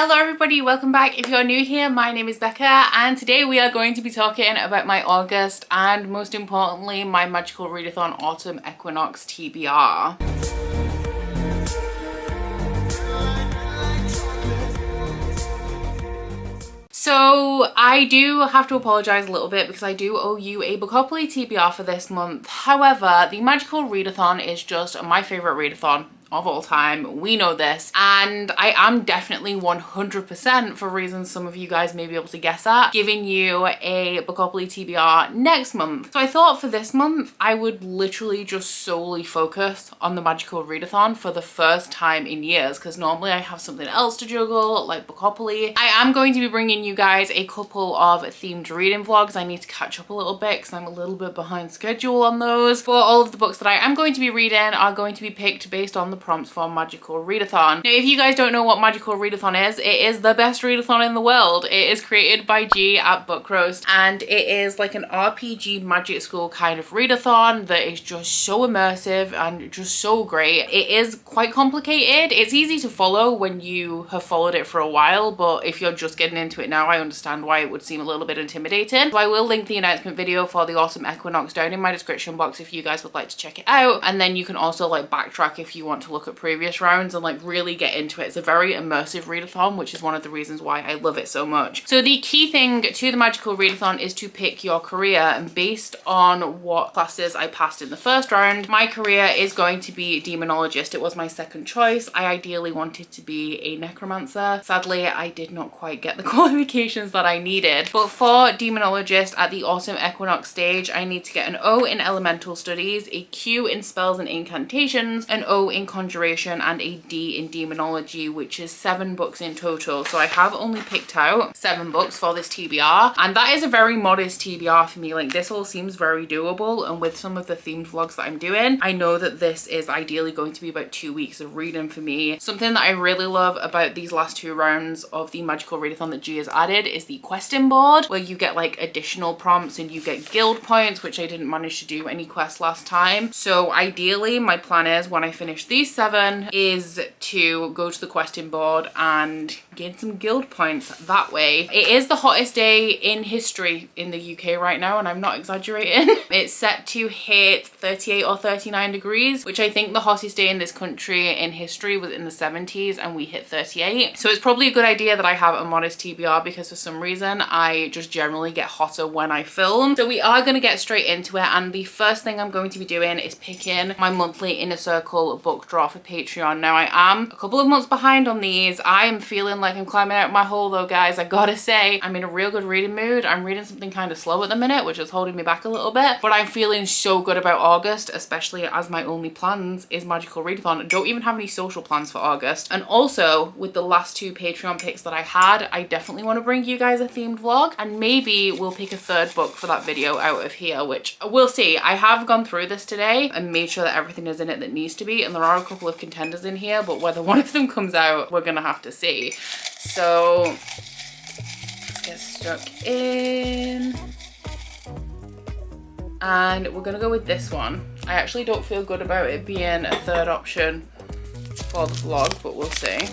Hello everybody, welcome back. If you're new here, my name is Becca and today we are going to be talking about my August and most importantly my magical readathon autumn equinox TBR. So I do have to apologise a little bit because I do owe you a Bookopoly TBR for this month. However, the magical readathon is just my favourite readathon of all time. We know this, and I am definitely 100%, for reasons some of you guys may be able to guess at, giving you a Bookopoly TBR next month. So I thought for this month I would literally just solely focus on the magical readathon for the first time in years, because normally I have something else to juggle like Bookopoly. I am going to be bringing you guys a couple of themed reading vlogs. I need to catch up a little bit because I'm a little bit behind schedule on those, but all of the books that I am going to be reading are going to be picked based on the prompts for magical readathon. Now if you guys don't know what magical readathon is, it is the best readathon in the world. It is created by G at Book Roast and it is like an RPG magic school kind of readathon that is just so immersive and just so great. It is quite complicated. It's easy to follow when you have followed it for a while, but if you're just getting into it now, I understand why it would seem a little bit intimidating. So I will link the announcement video for the autumn equinox down in my description box if you guys would like to check it out, and then you can also like backtrack if you want to look at previous rounds and like really get into it. It's a very immersive readathon, which is one of the reasons why I love it so much. So the key thing to the magical readathon is to pick your career, and based on what classes I passed in the first round, my career is going to be demonologist. It was my second choice. I ideally wanted to be a necromancer. Sadly, I did not quite get the qualifications that I needed, but for demonologist at the autumn equinox stage, I need to get an O in elemental studies, a Q in spells and incantations, an O in conjuration, and a D in demonology, which is 7 books in total. So I have only picked out 7 books for this TBR, and that is a very modest TBR for me. Like, this all seems very doable, and with some of the themed vlogs that I'm doing, I know that this is ideally going to be about 2 weeks of reading for me. Something that I really love about these last 2 rounds of the magical readathon that G has added is the questing board, where you get like additional prompts and you get guild points, which I didn't manage to do any quests last time. So ideally my plan is, when I finish these 7, is to go to the questing board and gain some guild points that way. It is the hottest day in history in the UK right now, and I'm not exaggerating. It's set to hit 38 or 39 degrees, which I think the hottest day in this country in history was in the 70s, and we hit 38. So it's probably a good idea that I have a modest TBR, because for some reason I just generally get hotter when I film. So we are going to get straight into it, and the first thing I'm going to be doing is picking my monthly Inner Circle book draw for Patreon. Now I am a couple of months behind on these. I am feeling like I'm climbing out my hole though, guys. I gotta say, I'm in a real good reading mood. I'm reading something kind of slow at the minute, which is holding me back a little bit, but I'm feeling so good about August, especially as my only plans is magical readathon. I don't even have any social plans for August. And also with the last 2 Patreon picks that I had, I definitely want to bring you guys a themed vlog, and maybe we'll pick a 3rd book for that video out of here, which we'll see. I have gone through this today and made sure that everything is in it that needs to be, and there are a couple of contenders in here, but whether one of them comes out, we're gonna have to see. So let's get stuck in, and we're gonna go with this one. I actually don't feel good about it being a 3rd option for the vlog, but we'll see.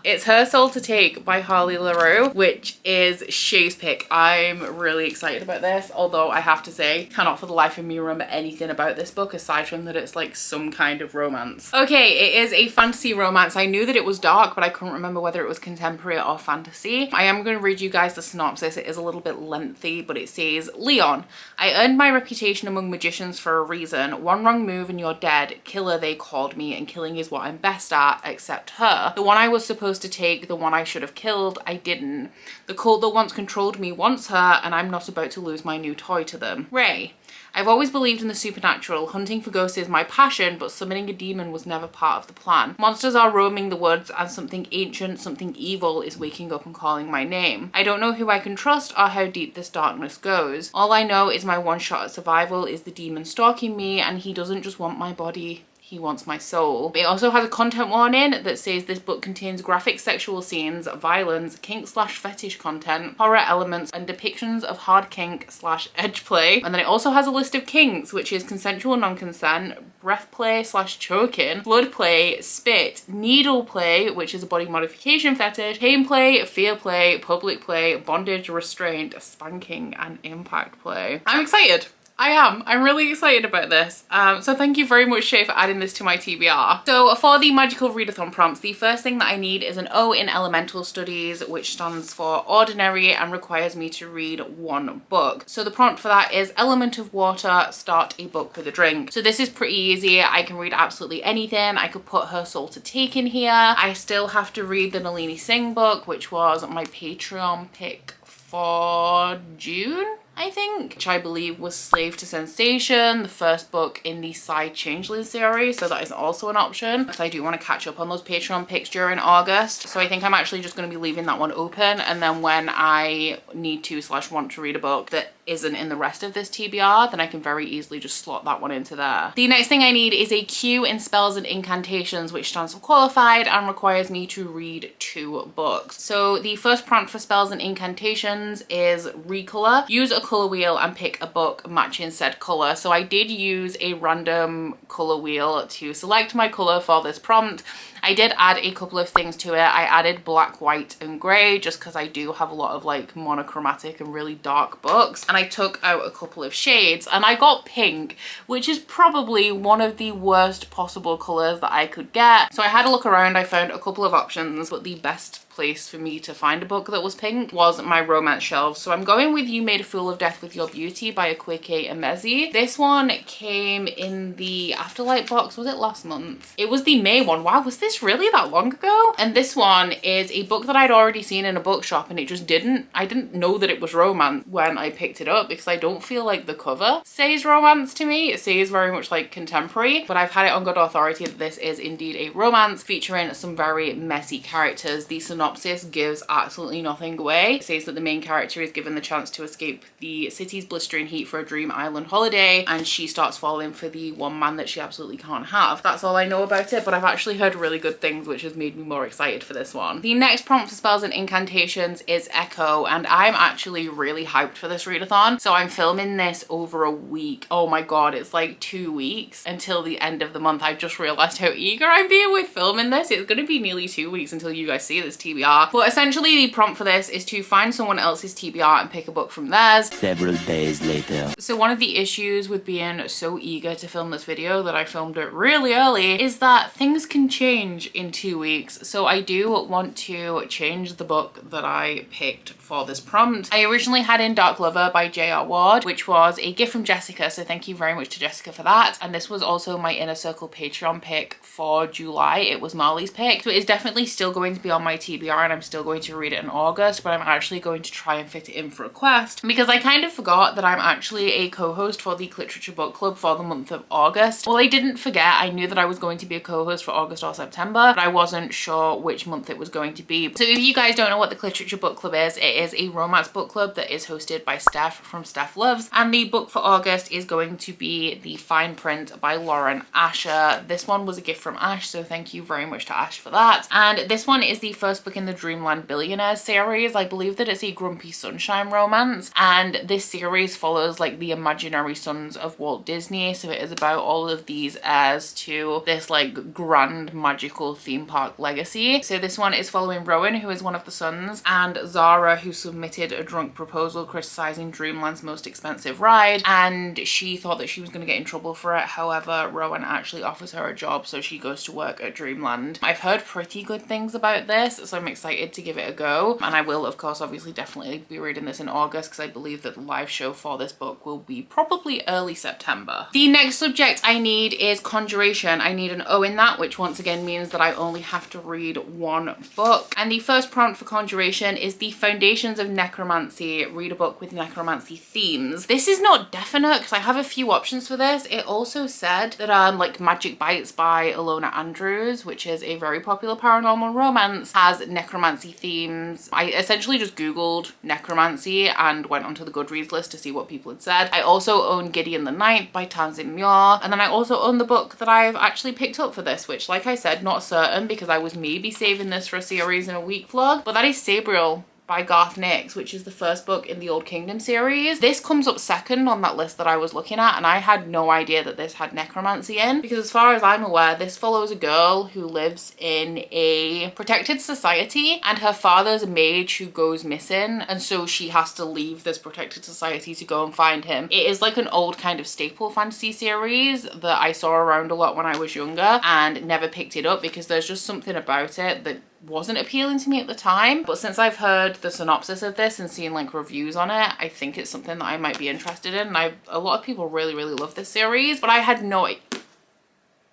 It's Her Soul to Take by Harley LaRue, which is Shay's pick. I'm really excited about this, although I have to say, cannot for the life of me remember anything about this book aside from that it's like some kind of romance. Okay, it is a fantasy romance. I knew that it was dark, but I couldn't remember whether it was contemporary or fantasy. I am going to read you guys the synopsis. It is a little bit lengthy, but it says, Leon, I earned my reputation among magicians for a reason. One wrong move and you're dead. Killer, they called me, and killing is what I'm best at, except her. The one I was supposed to take, the one I should have killed, I didn't. The cult that once controlled me wants her, and I'm not about to lose my new toy to them. Ray, I've always believed in the supernatural. Hunting for ghosts is my passion, but summoning a demon was never part of the plan. Monsters are roaming the woods, and something ancient, something evil is waking up and calling my name. I don't know who I can trust or how deep this darkness goes. All I know is my one shot at survival is the demon stalking me, and he doesn't just want my body, He wants my soul. It also has a content warning that says this book contains graphic sexual scenes, violence, kink/fetish content, horror elements, and depictions of hard kink/edge play. And then it also has a list of kinks, which is consensual non-consent, breath play/choking, blood play, spit, needle play, which is a body modification fetish, pain play, fear play, public play, bondage, restraint, spanking, and impact play. I'm excited. I am. I'm really excited about this. So thank you very much, Shay, for adding this to my TBR. So for the magical readathon prompts, the first thing that I need is an O in elemental studies, which stands for ordinary and requires me to read one book. So the prompt for that is element of water, start a book with a drink. So this is pretty easy. I can read absolutely anything. I could put Her Soul to Take in here. I still have to read the Nalini Singh book, which was my Patreon pick for June, I think, which I believe was Slave to Sensation, the first book in the Side Changeling series, so that is also an option because I do want to catch up on those Patreon picks during August. So I think I'm actually just going to be leaving that one open, and then when I need to / want to read a book that isn't in the rest of this TBR, then I can very easily just slot that one into there. The next thing I need is a Q in spells and incantations, which stands for qualified and requires me to read 2 books. So the first prompt for spells and incantations is recolor. Use a color wheel and pick a book matching said color. So I did use a random color wheel to select my color for this prompt. I did add a couple of things to it. I added black, white, and grey just because I do have a lot of like monochromatic and really dark books. And I took out a couple of shades and I got pink, which is probably one of the worst possible colours that I could get. So I had a look around, I found a couple of options, but the best place for me to find a book that was pink was my romance shelf. So I'm going with You Made a Fool of Death with Your Beauty by Akweke Emezi. This one came in the Afterlight box. Was it last month? It was the May one. Wow, was this really that long ago? And this one is a book that I'd already seen in a bookshop, and it just I didn't know that it was romance when I picked it up because I don't feel like the cover says romance to me. It says very much like contemporary, but I've had it on good authority that this is indeed a romance featuring some very messy characters. The synopsis gives absolutely nothing away. It says that the main character is given the chance to escape the city's blistering heat for a dream island holiday, and she starts falling for the one man that she absolutely can't have. That's all I know about it, but I've actually heard really good things, which has made me more excited for this one. The next prompt for spells and incantations is Echo, and I'm actually really hyped for this readathon. So I'm filming this over a week. Oh my god, it's like 2 weeks until the end of the month. I've just realized how eager I'm being with filming this. It's going to be nearly 2 weeks until you guys see this TBR. But essentially the prompt for this is to find someone else's TBR and pick a book from theirs. Several days later. So one of the issues with being so eager to film this video that I filmed it really early is that things can change in 2 weeks. So I do want to change the book that I picked for this prompt. I originally had in Dark Lover by J.R. Ward, which was a gift from Jessica, so thank you very much to Jessica for that. And this was also my Inner Circle Patreon pick for July. It was Marley's pick, so it is definitely still going to be on my TBR and I'm still going to read it in August, but I'm actually going to try and fit it in for a quest because I kind of forgot that I'm actually a co-host for the Literature Book Club for the month of August. Well, I didn't forget. I knew that I was going to be a co-host for August or September, but I wasn't sure which month it was going to be. So if you guys don't know what the Literature Book Club is, it is a romance book club that is hosted by Steph from Steph Loves, and the book for August is going to be The Fine Print by Lauren Asher. This one was a gift from Ash, so thank you very much to Ash for that. And this one is the first book in the Dreamland Billionaires series. I believe that it's a Grumpy Sunshine romance, and this series follows like the imaginary sons of Walt Disney. So it is about all of these heirs to this like grand magical theme park legacy. So this one is following Rowan, who is one of the sons, and Zara, who submitted a drunk proposal criticizing Dreamland's most expensive ride, and she thought that she was going to get in trouble for it. However, Rowan actually offers her a job, so she goes to work at Dreamland. I've heard pretty good things about this, so I'm excited to give it a go, and I will of course obviously definitely be reading this in August because I believe that the live show for this book will be probably early September. The next subject I need is Conjuration. I need an O in that, which once again means that I only have to read one book, and the first prompt for Conjuration is The Foundations of Necromancy. Read a book with necromancy themes. This is not definite because I have a few options for this. It also said that like Magic Bites by Ilona Andrews, which is a very popular paranormal romance, has necromancy themes. I essentially just Googled necromancy and went onto the Goodreads list to see what people had said. I also own Gideon the Ninth by Tamsin Muir, and then I also own the book that I've actually picked up for this, which, like I said, not certain because I was maybe saving this for a series in a week vlog, but that is Sabriel by Garth Nix, which is the first book in the Old Kingdom series. This comes up second on that list that I was looking at, and I had no idea that this had necromancy in, because as far as I'm aware, this follows a girl who lives in a protected society, and her father's a mage who goes missing, and so she has to leave this protected society to go and find him. It is like an old kind of staple fantasy series that I saw around a lot when I was younger and never picked it up because there's just something about it that wasn't appealing to me at the time. But since I've heard the synopsis of this and seen like reviews on it, I think it's something that I might be interested in. And a lot of people really love this series, but I had no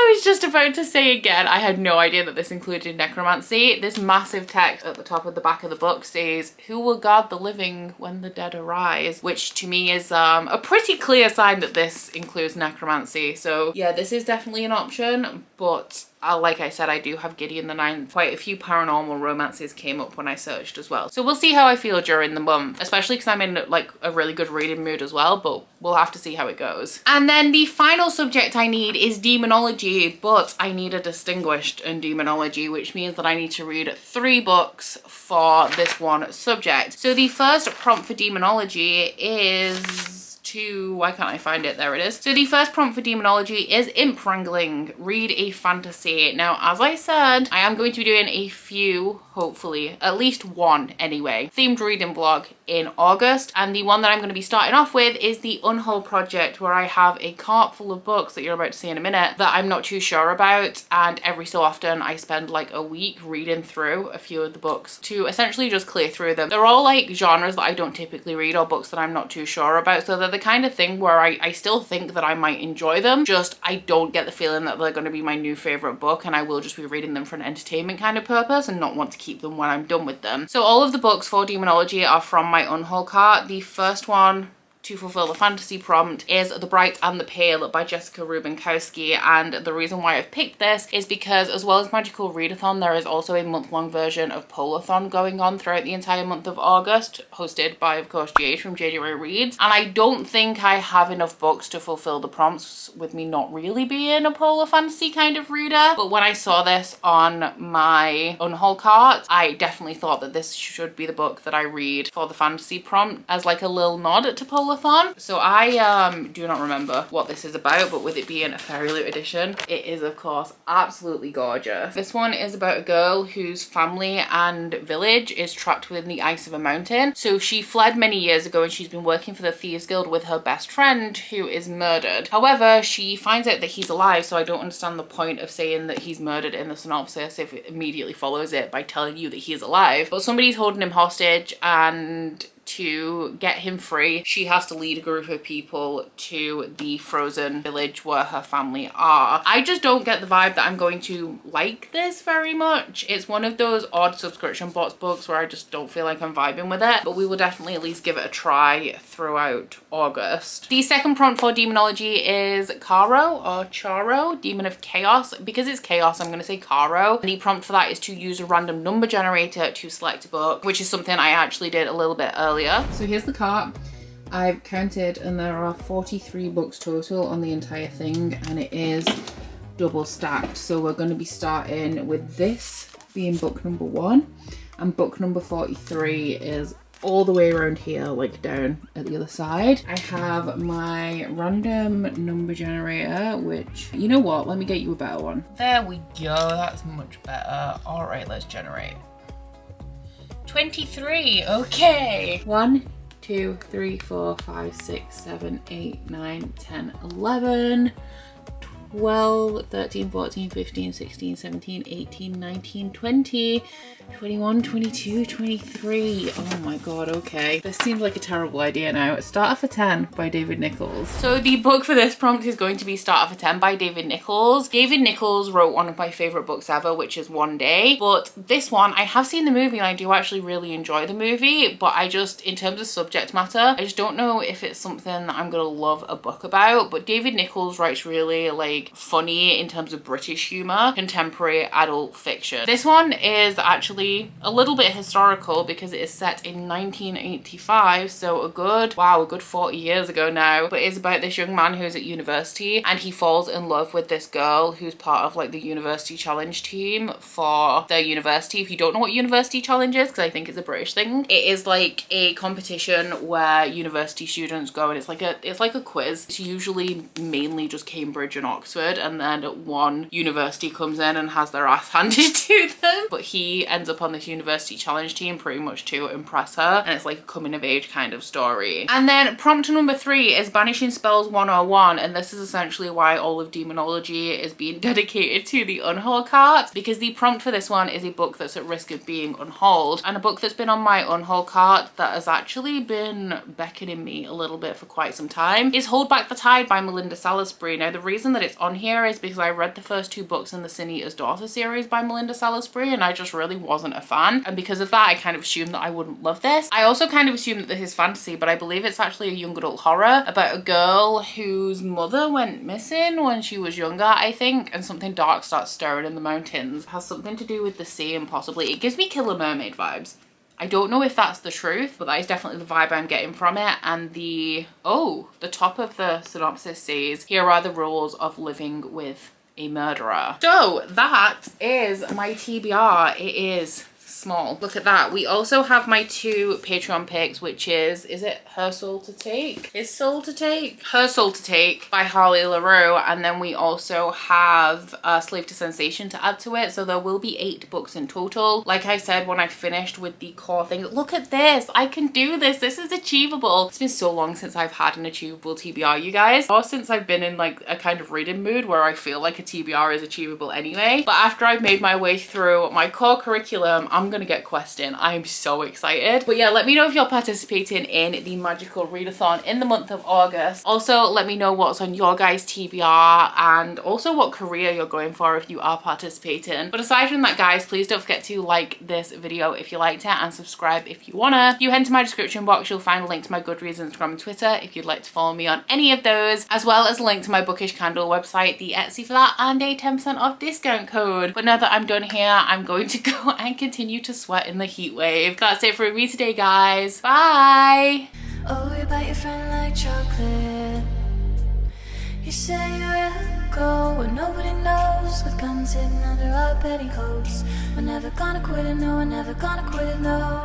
I was just about to say again, I had no idea that this included necromancy. This massive text at the top of the back of the book says, "Who will guard the living when the dead arise?" Which to me is a pretty clear sign that this includes necromancy. So yeah, this is definitely an option, but like I said, I do have Gideon the Ninth. Quite a few paranormal romances came up when I searched as well. So we'll see how I feel during the month, especially because I'm in like a really good reading mood as well, but we'll have to see how it goes. And then the final subject I need is Demonology, but I need a distinguished in Demonology, which means that I need to read 3 books for this one subject. So the first prompt for Demonology is why can't I find it? There it is. So the first prompt for Demonology is Imp Wrangling, read a fantasy. Now, as I said, I am going to be doing a few, hopefully, at least one anyway, themed reading vlog in August. And the one that I'm going to be starting off with is the Unhull Project, where I have a cart full of books that you're about to see in a minute that I'm not too sure about. And every so often I spend like a week reading through a few of the books to essentially just clear through them. They're all like genres that I don't typically read or books that I'm not too sure about. So they're the kind of thing where I still think that I might enjoy them, just I don't get the feeling that they're going to be my new favorite book, and I will just be reading them for an entertainment kind of purpose and not want to keep them when I'm done with them. So all of the books for Demonology are from my Unhull cart. The first one to fulfill the fantasy prompt is The Bright and the Pale by Jessica Rubinkowski, and the reason why I've picked this is because, as well as Magical Readathon, there is also a month-long version of Polathon going on throughout the entire month of August, hosted by, of course, GH from January Reads, and I don't think I have enough books to fulfill the prompts with me not really being a polar fantasy kind of reader. But when I saw this on my Unhull cart, I definitely thought that this should be the book that I read for the fantasy prompt as like a little nod to Polathon. So I do not remember what this is about, but with it being a Fairy Loot edition, it is of course absolutely gorgeous. This one is about a girl whose family and village is trapped within the ice of a mountain. So she fled many years ago and she's been working for the Thieves Guild with her best friend who is murdered. However, she finds out that he's alive, so I don't understand the point of saying that he's murdered in the synopsis if it immediately follows it by telling you that he is alive. But somebody's holding him hostage, and to get him free, she has to lead a group of people to the frozen village where her family are. I just don't get the vibe that I'm going to like this very much. It's one of those odd subscription box books where I just don't feel like I'm vibing with it, but we will definitely at least give it a try throughout August. The second prompt for Demonology is Caro or Charo, Demon of Chaos. Because it's chaos, I'm going to say Caro. And the prompt for that is to use a random number generator to select a book, which is something I actually did a little bit earlier. So here's the cart. I've counted and there are 43 books total on the entire thing, and it is double stacked. So we're going to be starting with this being book number 1, and book number 43 is all the way around here, like down at the other side. I have my random number generator, which, you know what, let me get you a better one. There we go, that's much better. All right, let's generate. 23, okay. 1, 2, 3, 4, 5, 6, 7, 8, 9, 10, 11, 12, 13, 14, 15, 16, 17, 18, 19, 20, 21, 22, 23. Oh my god, okay. This seems like a terrible idea now. Starter for 10 by David Nichols. So the book for this prompt is going to be Starter for 10 by David Nichols. David Nichols wrote one of my favorite books ever, which is One Day. But this one, I have seen the movie and I do actually really enjoy the movie, but I just, in terms of subject matter, I just don't know if it's something that I'm gonna love a book about. But David Nichols writes really like funny in terms of British humor, contemporary adult fiction. This one is actually actually a little bit historical because it is set in 1985, so a good 40 years ago now. But it's about this young man who's at university and he falls in love with this girl who's part of like the university challenge team for their university. If you don't know what university challenge is, because I think it's a British thing, it is like a competition where university students go, and it's like a quiz. It's usually mainly just Cambridge and Oxford, and then one university comes in and has their ass handed to them. But he ends up on this university challenge team pretty much to impress her, and it's like a coming of age kind of story. And then prompt number 3 is Banishing Spells 101, and this is essentially why all of Demonology is being dedicated to the unhaul cart, because the prompt for this one is a book that's at risk of being unhauled, and a book that's been on my unhaul cart that has actually been beckoning me a little bit for quite some time is Hold Back the Tide by Melinda Salisbury. Now the reason that it's on here is because I read the first 2 books in the Sin Eater's Daughter series by Melinda Salisbury and I just really wasn't a fan, and because of that I kind of assumed that I wouldn't love this. I also kind of assumed that this is fantasy, but I believe it's actually a young adult horror about a girl whose mother went missing when she was younger, I think, and something dark starts stirring in the mountains. It has something to do with the sea and possibly, it gives me Killer Mermaid vibes. I don't know if that's the truth, but that is definitely the vibe I'm getting from it. And the top of the synopsis says, here are the rules of living with a murderer. So that is my TBR. It is small. Look at that. We also have my 2 Patreon picks, which is it Her Soul to Take? His Soul to Take? Her Soul to Take by Harley LaRue, and then we also have Slave to Sensation to add to it, so there will be 8 books in total. Like I said when I finished with the core thing, look at this, I can do this, this is achievable. It's been so long since I've had an achievable TBR, you guys, or since I've been in like a kind of reading mood where I feel like a TBR is achievable anyway. But after I've made my way through my core curriculum, I'm gonna get questing. I'm so excited. But yeah, let me know if you're participating in the magical readathon in the month of August. Also, let me know what's on your guys' TBR and also what career you're going for if you are participating. But aside from that, guys, please don't forget to like this video if you liked it and subscribe if you wanna. If you head into my description box, you'll find a link to my Goodreads, Instagram and Twitter if you'd like to follow me on any of those, as well as a link to my Bookish candle website, the Etsy for that, and a 10% off discount code. But now that I'm done here, I'm going to go and continue to sweat in the heat wave. That's it for me today, guys. Bye. Oh, you bite your friend like chocolate. You say you will go where nobody knows, with guns hidden under our petticoats. We're never gonna quit it, no, we're never gonna quit it, no.